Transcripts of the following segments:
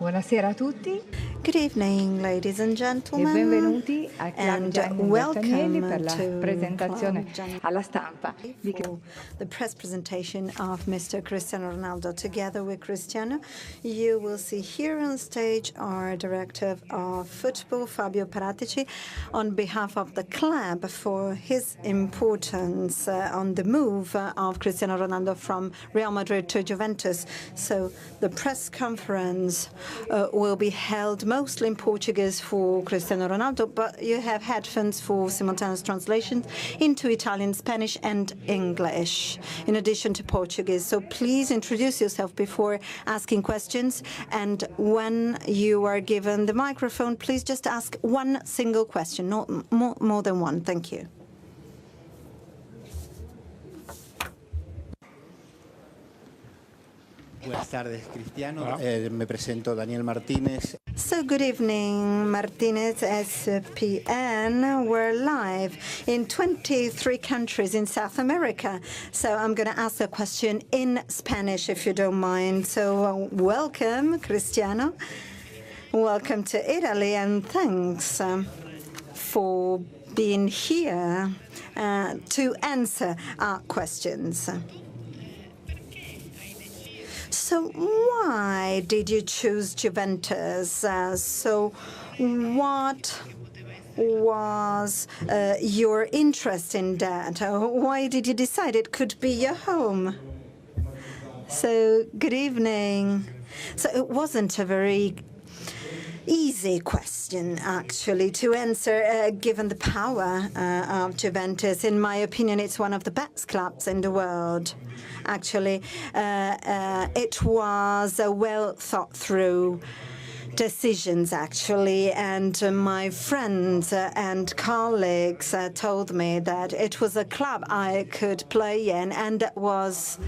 Buonasera a tutti. Good evening, ladies and E gentlemen, benvenuti al Club and Gianni Bertagnelli per la welcome to presentazione Club Gianni alla stampa di for the press presentation of Mr. Cristiano Ronaldo. Together with Cristiano, you will see here on stage our Director of Football, Fabio Paratici, on behalf of the club for his importance on the move of Cristiano Ronaldo from Real Madrid to Juventus. So the press conference will be held mostly in Portuguese for Cristiano Ronaldo, but you have headphones for simultaneous translation into Italian, Spanish, and English, in addition to Portuguese. So please introduce yourself before asking questions, and when you are given the microphone, please just ask one single question, not more than one. Thank you. Buenas tardes, Cristiano. Me presento Daniel Martínez. So good evening, Martinez, SPN. We're live in 23 countries in South America. So I'm going to ask the question in Spanish, if you don't mind. So welcome, Cristiano. Welcome to Italy, and thanks for being here to answer our questions. So why did you choose Juventus? So what was your interest in that? Why did you decide it could be your home? So good evening. So it wasn't a very easy question, actually, to answer, given the power of Juventus. In my opinion, it's one of the best clubs in the world. Actually, it was a well-thought-through decisions, actually, and my friends and colleagues told me that it was a club I could play in, and that was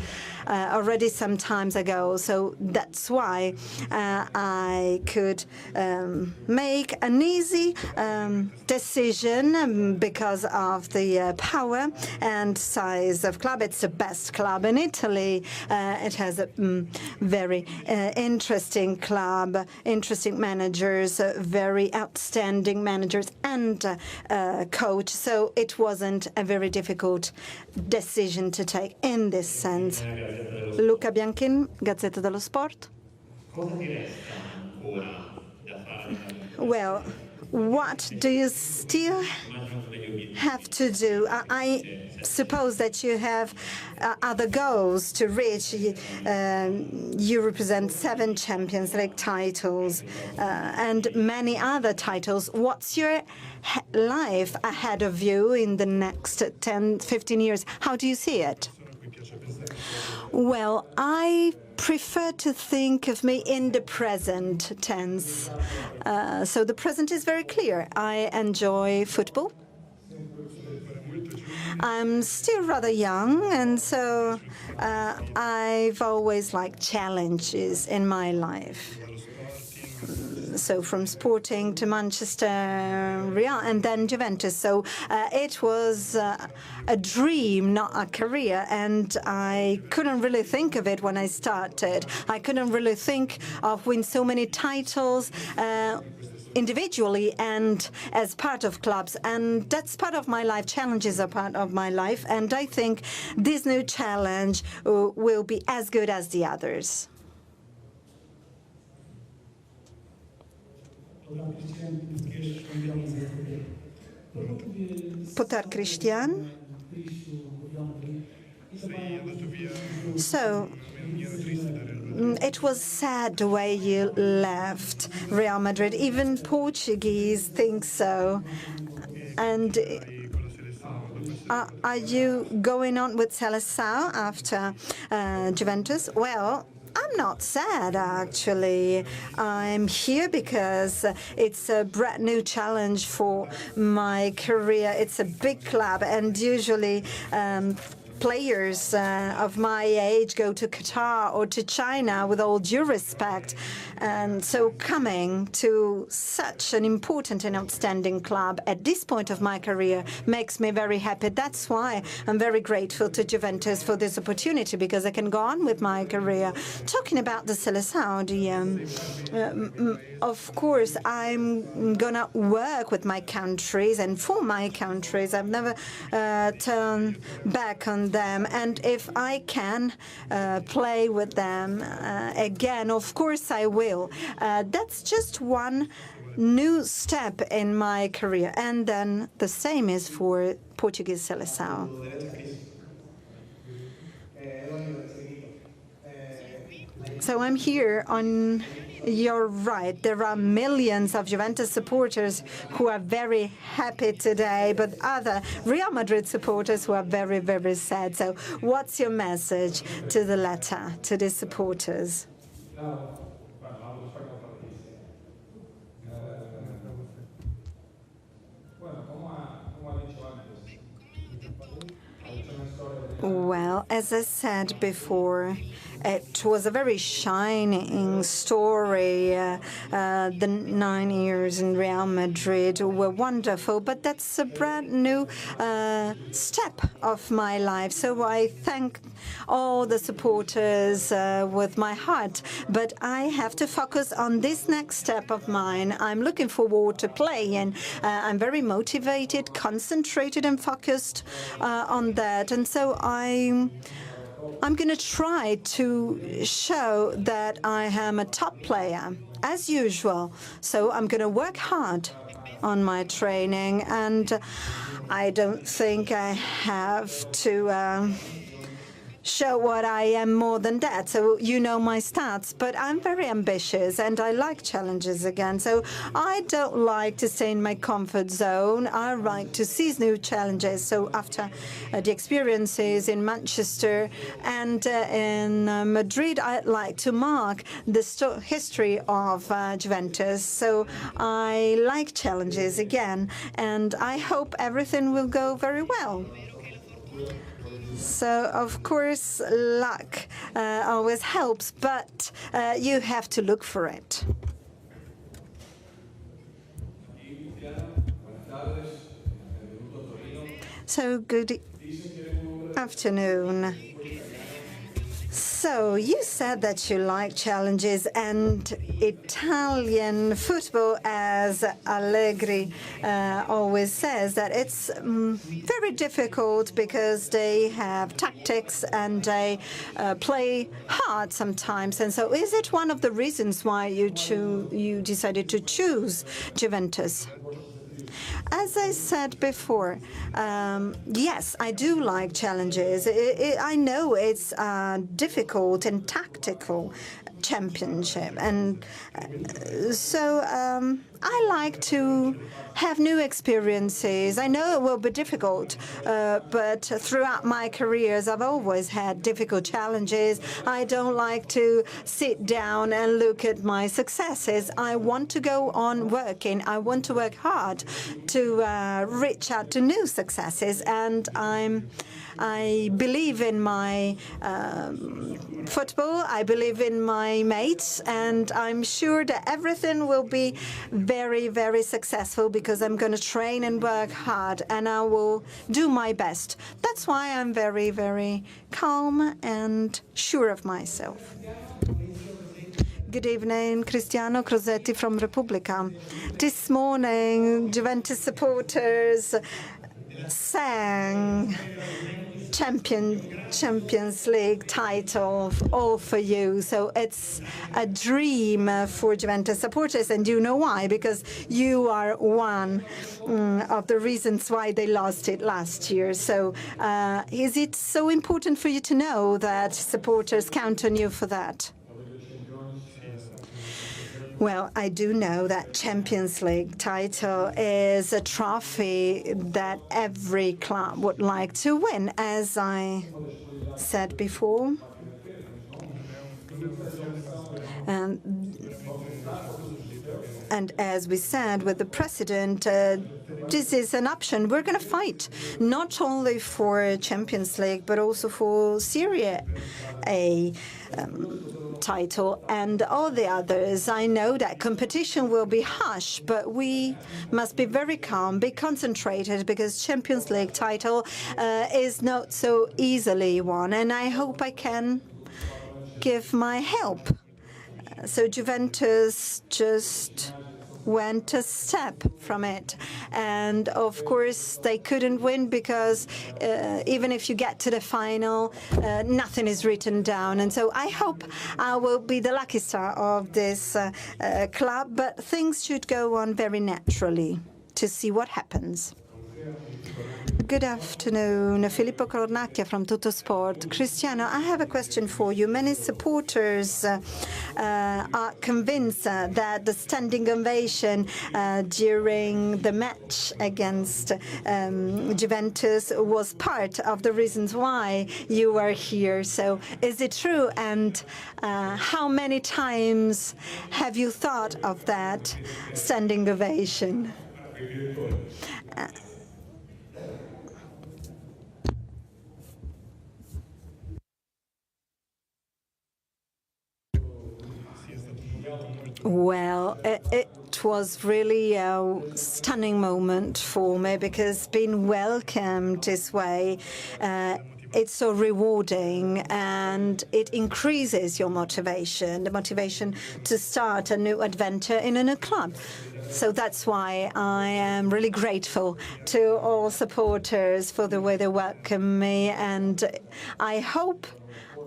already some times ago. So that's why I could make an easy decision because of the power and size of club. It's the best club in Italy. It has a very interesting club, interesting managers, very outstanding managers, and coach. So it wasn't a very difficult decision to take in this sense. Luca Bianchin, Gazzetta dello Sport. Well, what do you still have to do? I suppose that you have other goals to reach. You represent 7 Champions League titles and many other titles. What's your life ahead of you in the next 10, 15 years? How do you see it? Well, I prefer to think of me in the present tense. So the present is very clear. I enjoy football. I'm still rather young, and so I've always liked challenges in my life. So from Sporting to Manchester, Real, and then Juventus. So it was a dream, not a career, and I couldn't really think of it when I started. I couldn't really think of winning so many titles individually and as part of clubs, and that's part of my life. Challenges are part of my life, and I think this new challenge will be as good as the others. Potar Christian. So it was sad the way you left Real Madrid. Even Portuguese think so. And are you going on with Seleção after Juventus? Well, I'm not sad, actually. I'm here because it's a brand new challenge for my career. It's a big club, and usually players of my age go to Qatar or to China, with all due respect. And so coming to such an important and outstanding club at this point of my career makes me very happy. That's why I'm very grateful to Juventus for this opportunity, because I can go on with my career. Talking about the Seleção, of course, I'm gonna work with my countries and for my countries. I've never turned back on them, and if I can play with them again, of course I will. That's just one new step in my career, and then the same is for Portuguese Seleção. So I'm here on your right. There are millions of Juventus supporters who are very happy today, but other Real Madrid supporters who are very, very sad. So what's your message to the latter, to the supporters? Well, as I said before, it was a very shining story. The 9 years in Real Madrid were wonderful, but that's a brand new step of my life. So I thank all the supporters with my heart, but I have to focus on this next step of mine. I'm looking forward to play, and I'm very motivated, concentrated, and focused on that. And so I'm going to try to show that I am a top player, as usual. So I'm going to work hard on my training, and I don't think I have to show what I am more than that. So you know my stats, but I'm very ambitious and I like challenges again. So I don't like to stay in my comfort zone. I like to seize new challenges. So after the experiences in Manchester and in Madrid, I'd like to mark the history of Juventus. So I like challenges again, and I hope everything will go very well. So, of course, luck always helps, but you have to look for it. So, good afternoon. So, you said that you like challenges and Italian football, as Allegri always says, that it's very difficult because they have tactics and they play hard sometimes. And so is it one of the reasons why you decided to choose Juventus? As I said before, yes, I do like challenges. I know it's difficult and tactical championship, and so I like to have new experiences. I know it will be difficult, but throughout my careers, I've always had difficult challenges. I don't like to sit down and look at my successes. I want to go on working. I want to work hard to reach out to new successes, and I believe in my football. I believe in my mates, and I'm sure that everything will be very, very successful because I'm going to train and work hard, and I will do my best. That's why I'm very, very calm and sure of myself. Good evening, Cristiano Crosetti from Repubblica. This morning, Juventus supporters sang Champions League title all for you. So it's a dream for Juventus supporters, and you know why? Because you are one of the reasons why they lost it last year. So is it so important for you to know that supporters count on you for that? Well, I do know that Champions League title is a trophy that every club would like to win, as I said before. And And as we said with the president, this is an option. We're going to fight not only for Champions League, but also for Serie A title and all the others. I know that competition will be harsh, but we must be very calm, be concentrated, because Champions League title is not so easily won. And I hope I can give my help. So Juventus just went a step from it. And of course, they couldn't win because even if you get to the final, nothing is written down. And so I hope I will be the lucky star of this club, but things should go on very naturally to see what happens. Good afternoon, Filippo Cornacchia from Tuttosport. Cristiano, I have a question for you. Many supporters are convinced that the standing ovation during the match against Juventus was part of the reasons why you were here. So is it true? And how many times have you thought of that standing ovation? Well, it was really a stunning moment for me, because being welcomed this way, it's so rewarding, and it increases your motivation, the motivation to start a new adventure in a new club. So that's why I am really grateful to all supporters for the way they welcome me, and I hope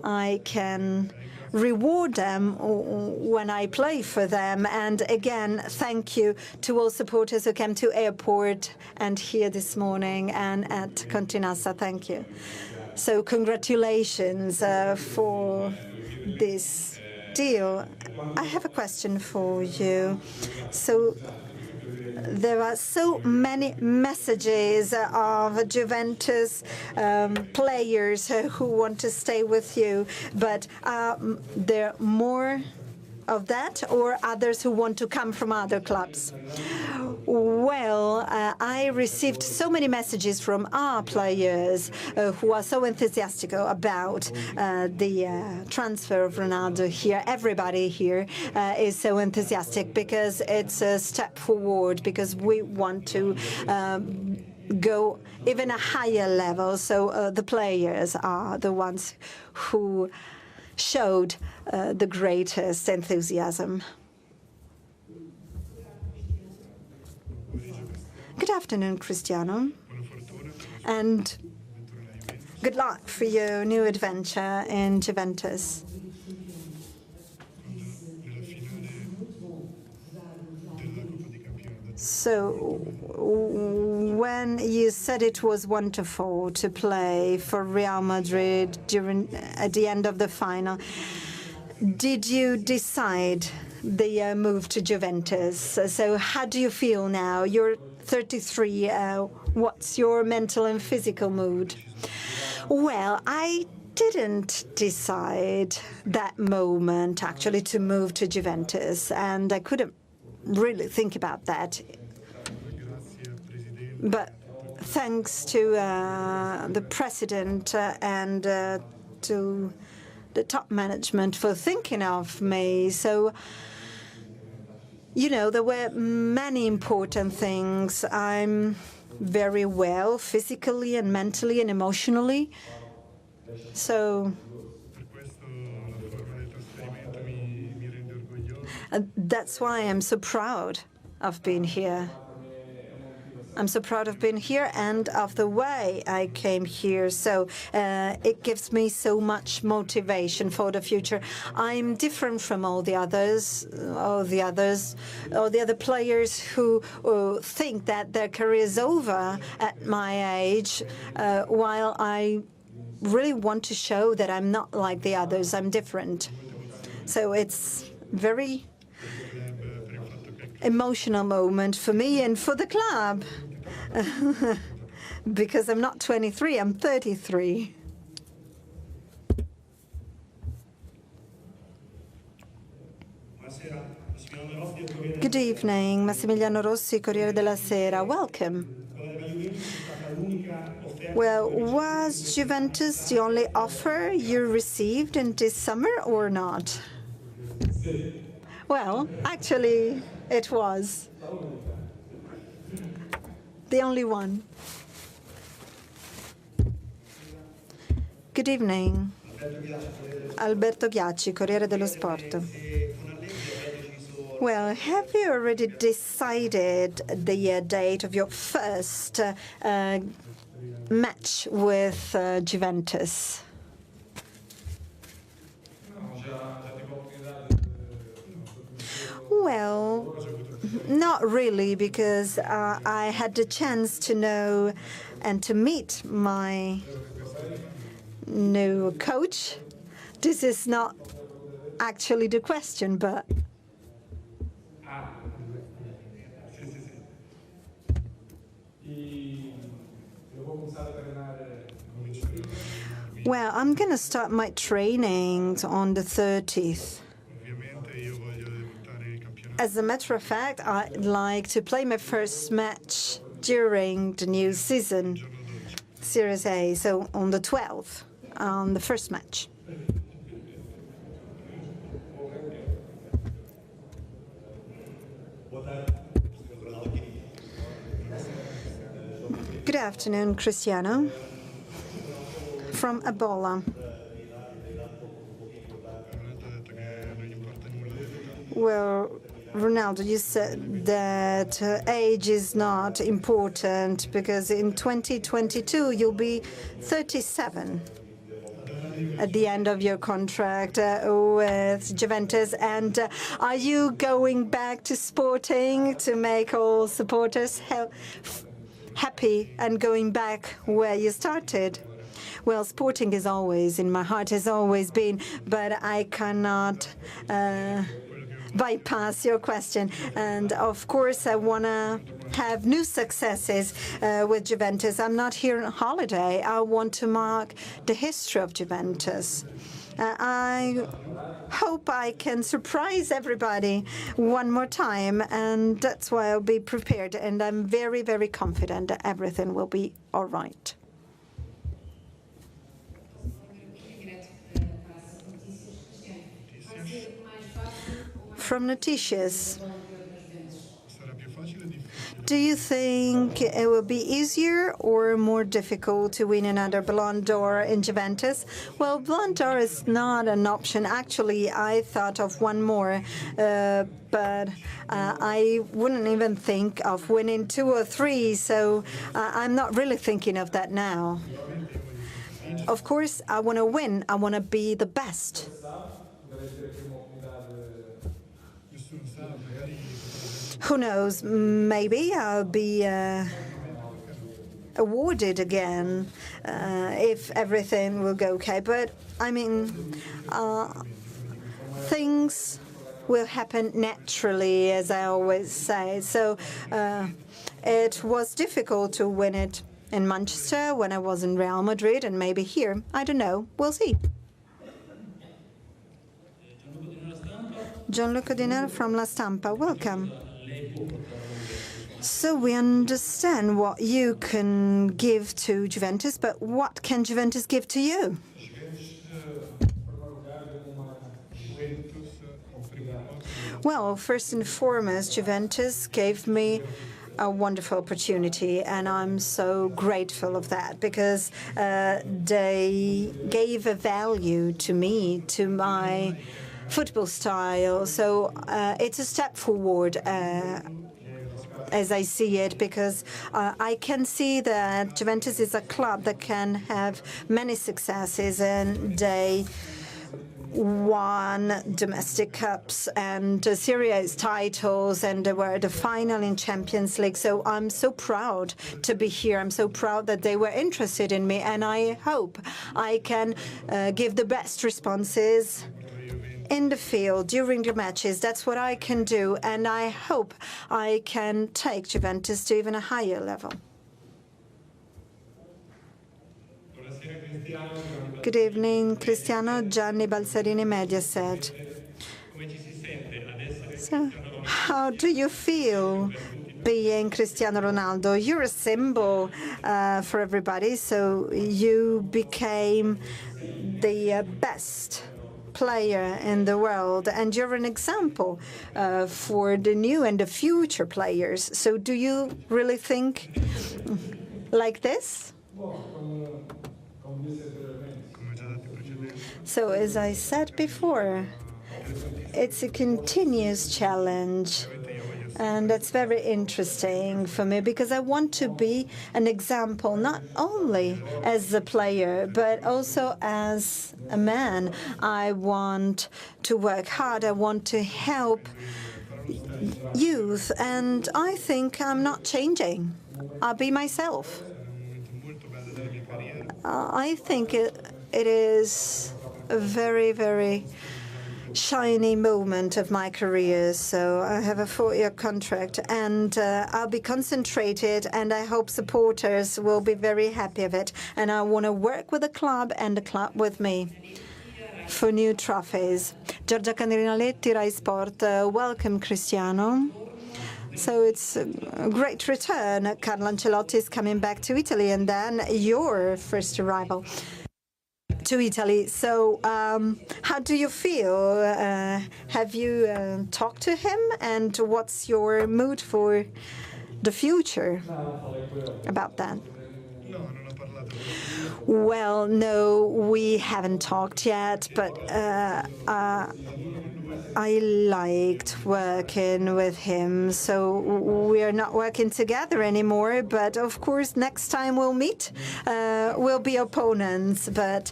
I can reward them when I play for them. And again, thank you to all supporters who came to airport and here this morning and at Continassa. Thank you. So congratulations for this deal. I have a question for you. So there are so many messages of Juventus players who want to stay with you, but there are more of that, or others who want to come from other clubs? Well, I received so many messages from our players who are so enthusiastic about the transfer of Ronaldo here. Everybody here is so enthusiastic because it's a step forward, because we want to go even a higher level. So the players are the ones who showed the greatest enthusiasm. Good afternoon, Cristiano, and good luck for your new adventure in Juventus. So, when you said it was wonderful to play for Real Madrid at the end of the final, did you decide the move to Juventus? So how do you feel now? You're 33. What's your mental and physical mood? Well, I didn't decide that moment, actually, to move to Juventus, and I couldn't really think about that. But thanks to the president and to the top management for thinking of me. So, you know, there were many important things. I'm very well physically and mentally and emotionally. So that's why I'm so proud of being here. I'm so proud of being here and of the way I came here. So it gives me so much motivation for the future. I'm different from all the other players who think that their career is over at my age, while I really want to show that I'm not like the others. I'm different. So it's very emotional moment for me and for the club, because I'm not 23, I'm 33. Good evening, Massimiliano Rossi, Corriere della Sera. Welcome. Well, was Juventus the only offer you received in this summer or not? Well, actually, it was. The only one. Good evening. Alberto Ghiacci, Corriere dello Sport. Well, have you already decided the date of your first match with Juventus? Well, not really, because I had the chance to know and to meet my new coach. This is not actually the question, but well, I'm going to start my training on the 30th. As a matter of fact, I'd like to play my first match during the new season, Series A, so on the 12th, on the first match. Good afternoon, Cristiano. From Ebola. Well, Ronaldo, you said that age is not important because in 2022 you'll be 37 at the end of your contract with Juventus. And are you going back to Sporting to make all supporters happy and going back where you started? Well, Sporting is always in my heart, has always been, but I cannot bypass your question. And of course, I want to have new successes with Juventus. I'm not here on holiday. I want to mark the history of Juventus. I hope I can surprise everybody one more time, and that's why I'll be prepared. And I'm very, very confident that everything will be all right. From Noticias. Do you think it will be easier or more difficult to win another Ballon d'Or in Juventus? Well, Ballon d'Or is not an option. Actually, I thought of one more, but I wouldn't even think of winning 2 or 3, so I'm not really thinking of that now. Of course, I want to win. I want to be the best. Who knows, maybe I'll be awarded again if everything will go okay. But, I mean, things will happen naturally, as I always say. So it was difficult to win it in Manchester when I was in Real Madrid, and maybe here. I don't know. We'll see. Gianluca Dinero from La Stampa. Welcome. So we understand what you can give to Juventus, but what can Juventus give to you? Well, first and foremost, Juventus gave me a wonderful opportunity, and I'm so grateful of that, because they gave a value to me, to my football style. So it's a step forward, as I see it, because I can see that Juventus is a club that can have many successes, and they won domestic cups and Serie A titles, and they were at the final in Champions League. So I'm so proud to be here. I'm so proud that they were interested in me, and I hope I can give the best responses in the field during the matches. That's what I can do, and I hope I can take Juventus to even a higher level. Good evening, Cristiano. Gianni Balsarini, Mediaset. So, How do you feel being Cristiano Ronaldo? You're a symbol for everybody, so you became the best player in the world, and you're an example for the new and the future players. So do you really think like this? So as I said before, it's a continuous challenge. And that's very interesting for me because I want to be an example, not only as a player, but also as a man. I want to work hard. I want to help youth. And I think I'm not changing. I'll be myself. I think it is a very, very shiny moment of my career. So I have a 4-year contract, and I'll be concentrated, and I hope supporters will be very happy of it. And I want to work with the club and the club with me for new trophies. Giorgia Candelinaletti, Rai Sport. Welcome, Cristiano. So it's a great return. Carlo Ancelotti is coming back to Italy, and then your first arrival to Italy. So how do you feel? Have you talked to him? And what's your mood for the future about that? Well, no, we haven't talked yet, but I liked working with him. So we are not working together anymore, but of course next time we'll meet, we'll be opponents. But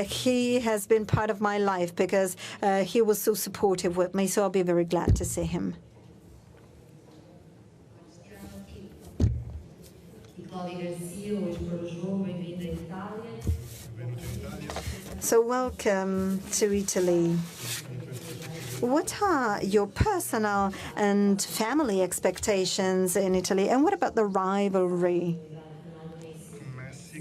he has been part of my life because he was so supportive with me, so I'll be very glad to see him. So welcome to Italy. What are your personal and family expectations in Italy? And what about the rivalry?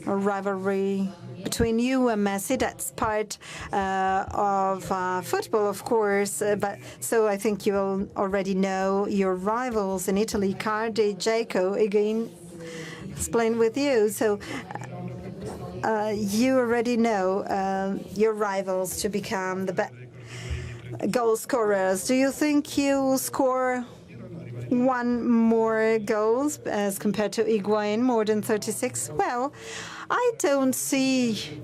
A rivalry between you and Messi, that's part of football, of course. But so I think you already know your rivals in Italy, Cardi, Jaco, again, explain with you. So you already know your rivals to become the best goal scorers. Do you think you'll score one more goals as compared to Higuain, more than 36? Well, I don't see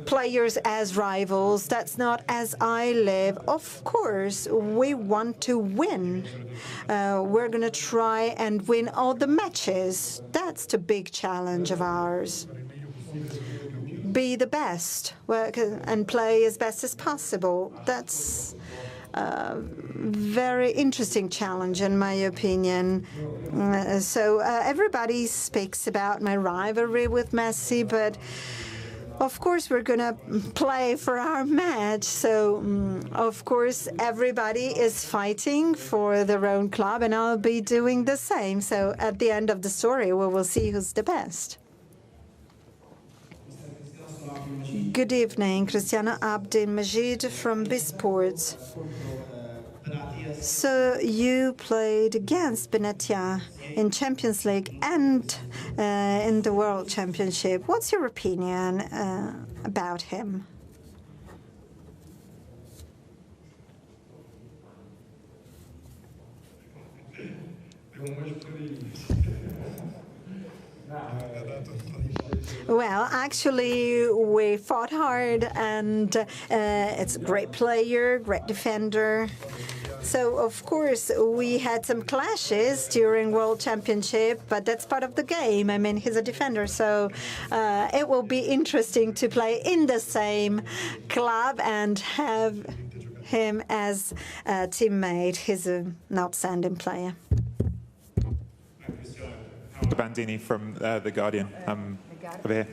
players as rivals. That's not as I live. Of course, we want to win. We're going to try and win all the matches. That's the big challenge of ours. Be the best, work and play as best as possible. That's a very interesting challenge, in my opinion. So everybody speaks about my rivalry with Messi, but of course we're going to play for our match. So, of course, everybody is fighting for their own club, and I'll be doing the same. So at the end of the story, we will see who's the best. Good evening, Cristiano Abdel-Majid from B-Sports. So you played against Benatia in Champions League and in the World Championship. What's your opinion about him? Well, actually, we fought hard, and it's a great player, great defender. So, of course, we had some clashes during World Championship, but that's part of the game. I mean, he's a defender, so it will be interesting to play in the same club and have him as a teammate. He's an outstanding player. Bandini from The Guardian. Over here.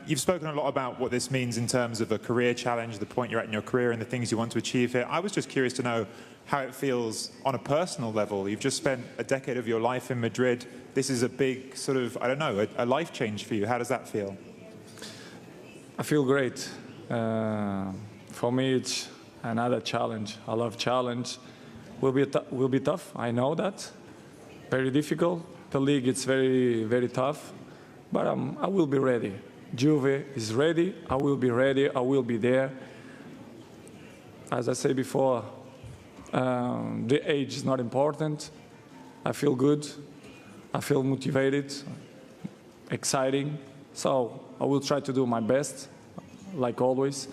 You've spoken a lot about what this means in terms of a career challenge, the point you're at in your career and the things you want to achieve here. I was just curious to know how it feels on a personal level. You've just spent a decade of your life in Madrid. This is a big sort of, I don't know, a life change for you. How does that feel? I feel great. For me, it's another challenge. I love challenge. will be tough. I know that. Very difficult. The league is very, very tough. But I will be ready. Juve is ready. I will be ready. I will be there. As I said before, the age is not important. I feel good. I feel motivated, exciting. So I will try to do my best, like always.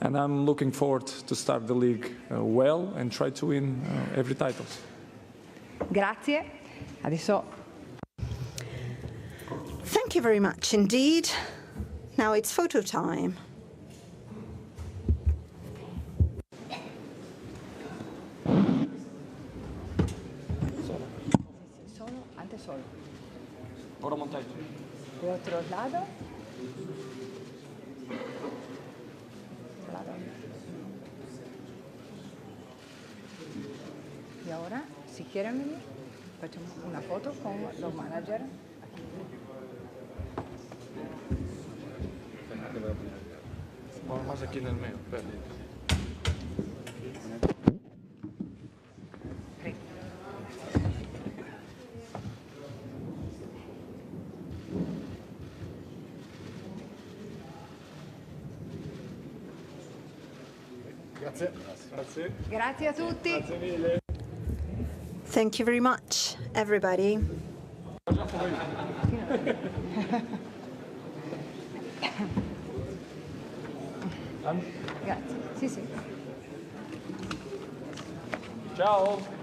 And I'm looking forward to start the league well and try to win every title. Grazie. Adesso Thank you very much indeed. Now it's photo time. antes solo. Ora montaggio. De otro lado. Y ahora, si quieren venir, facciamo una foto con los managers. Vamos más aquí en el medio. Espera. Grazie. Grazie a tutti. Grazie mille. Thank you very much, everybody. Grazie. Sì, sì. Ciao.